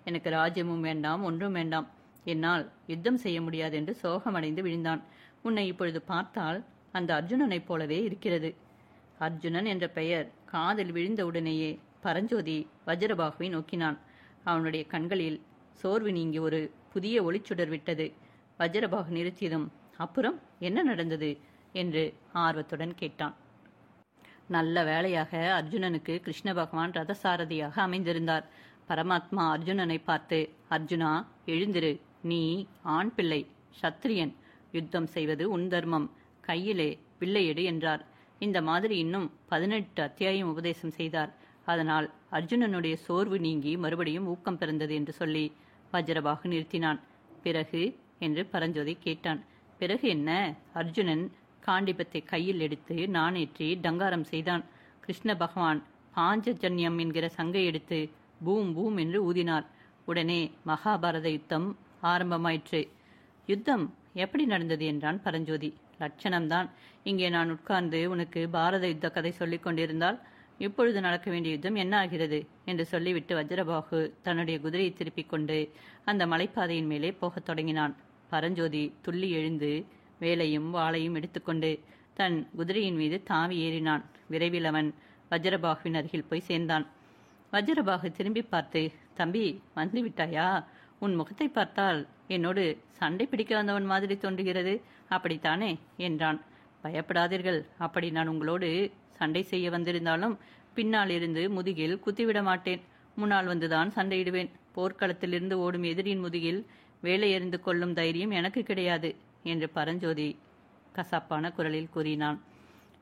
எனக்கு ராஜ்யமும் வேண்டாம், ஒன்றும் வேண்டாம், என்னால் யுத்தம் செய்ய முடியாது என்று சோகமடைந்து விழுந்தான். உன்னை இப்பொழுது பார்த்தால் அந்த அர்ஜுனனைப் போலவே இருக்கிறது. அர்ஜுனன் என்ற பெயர் காதில் விழுந்தவுடனேயே பரஞ்சோதி வஜ்ரபாகுவை நோக்கினான். அவனுடைய கண்களில் சோர்வு நீங்கி ஒரு புதிய ஒளிச்சுடர் விட்டது. வஜ்ரபாகு நிறுத்தியதும், அப்புறம் என்ன நடந்தது என்று ஆர்வத்துடன் கேட்டான். நல்ல வேளையாக அர்ஜுனனுக்கு கிருஷ்ண பகவான் ரதசாரதியாக அமைந்திருந்தார். பரமாத்மா அர்ஜுனனை பார்த்து, அர்ஜுனா, எழுந்திரு, நீ ஆண் பிள்ளை, சத்திரியன், யுத்தம் செய்வது உன் தர்மம், கையிலே வில்லையெடு என்றார். இந்த மாதிரி இன்னும் 18 அத்தியாயம் உபதேசம் செய்தார். அதனால் அர்ஜுனனுடைய சோர்வு நீங்கி மறுபடியும் ஊக்கம் பிறந்தது என்று சொல்லி வஜ்ரபாகு நிறுத்தினான். பிறகு என்று பரஞ்சோதி கேட்டான். பிறகு என்ன? அர்ஜுனன் காண்டிபத்தை கையில் எடுத்து நானேற்றி டங்காரம் செய்தான். கிருஷ்ண பகவான் பாஞ்சஜன்யம் என்கிற சங்கை எடுத்து பூம் பூம் என்று ஊதினார். உடனே மகாபாரத யுத்தம் ஆரம்பமாயிற்று. யுத்தம் எப்படி நடந்தது என்றான் பரஞ்சோதி. லட்சணம்தான். இங்கே நான் உட்கார்ந்து உனக்கு பாரத யுத்த கதை சொல்லிக் கொண்டிருந்தால் இப்பொழுது நடக்க வேண்டிய யுத்தம் என்ன ஆகிறது என்று சொல்லிவிட்டு வஜ்ரபாகு தன்னுடைய குதிரையை திருப்பிக் கொண்டு அந்த மலைப்பாதையின் மேலே போகத் தொடங்கினான். பரஞ்சோதி துள்ளி எழுந்து வேலையும் வாளையும் எடுத்துக்கொண்டு தன் குதிரையின் மீது தாவி ஏறினான். விரைவில் அவன் வஜ்ரபாகுவின் அருகில் போய் சேர்ந்தான். வஜ்ரபாகு திரும்பி பார்த்து, தம்பி, வந்து விட்டாயா? உன் முகத்தை பார்த்தால் என்னோடு சண்டை பிடிக்க வந்தவன் மாதிரி தோன்றுகிறது, அப்படித்தானே என்றான். பயப்படாதீர்கள், அப்படி நான் உங்களோடு சண்டை செய்ய வந்திருந்தாலும் பின்னால் இருந்து முதுகில் குத்திவிட மாட்டேன். முன்னால் வந்துதான் சண்டையிடுவேன். போர்க்களத்திலிருந்து ஓடும் எதிரியின் முதுகில் வேலை எறிந்து கொள்ளும் தைரியம் எனக்கு கிடையாது என்று பரஞ்சோதி கசாப்பான குரலில் கூறினான்.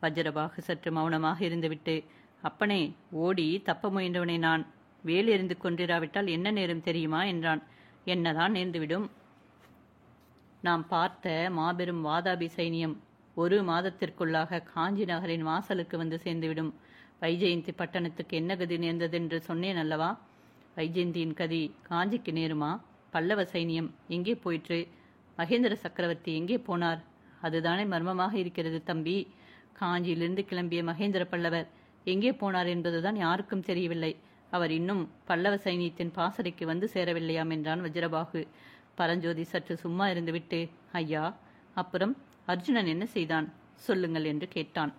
வஜ்ரபாகு சற்று மௌனமாக இருந்துவிட்டு, அப்பனே, ஓடி தப்ப முயன்றவனை நான் வேல் எறிந்து கொன்றிராவிட்டால் என்ன நேரும் தெரியுமா என்றான். என்னதான் நேர்ந்துவிடும்? நாம் பார்த்த மாபெரும் வாதாபி சைனியம் 1 மாதத்திற்குள்ளாக காஞ்சி நகரின் வாசலுக்கு வந்து சேர்ந்துவிடும். வைஜெயந்தி பட்டணத்துக்கு என்ன கதி நேர்ந்ததென்று சொன்னேன் அல்லவா? வைஜெயந்தியின் கதி காஞ்சிக்கு நேருமா? பல்லவ சைனியம் எங்கே போயிற்று? மகேந்திர சக்கரவர்த்தி எங்கே போனார்? அதுதானே மர்மமாக இருக்கிறது தம்பி. காஞ்சியிலிருந்து கிளம்பிய மகேந்திர பல்லவர் எங்கே போனார் என்பதுதான் யாருக்கும் தெரியவில்லை. அவர் இன்னும் பல்லவ சைனியத்தின் பாசறைக்கு வந்து சேரவில்லையாம் என்றான் வஜ்ரபாகு. பரஞ்சோதி சற்று சும்மா இருந்துவிட்டு, ஐயா, அப்புறம் அர்ஜுனன் என்ன செய்தான் சொல்லுங்கள் என்று கேட்டான்.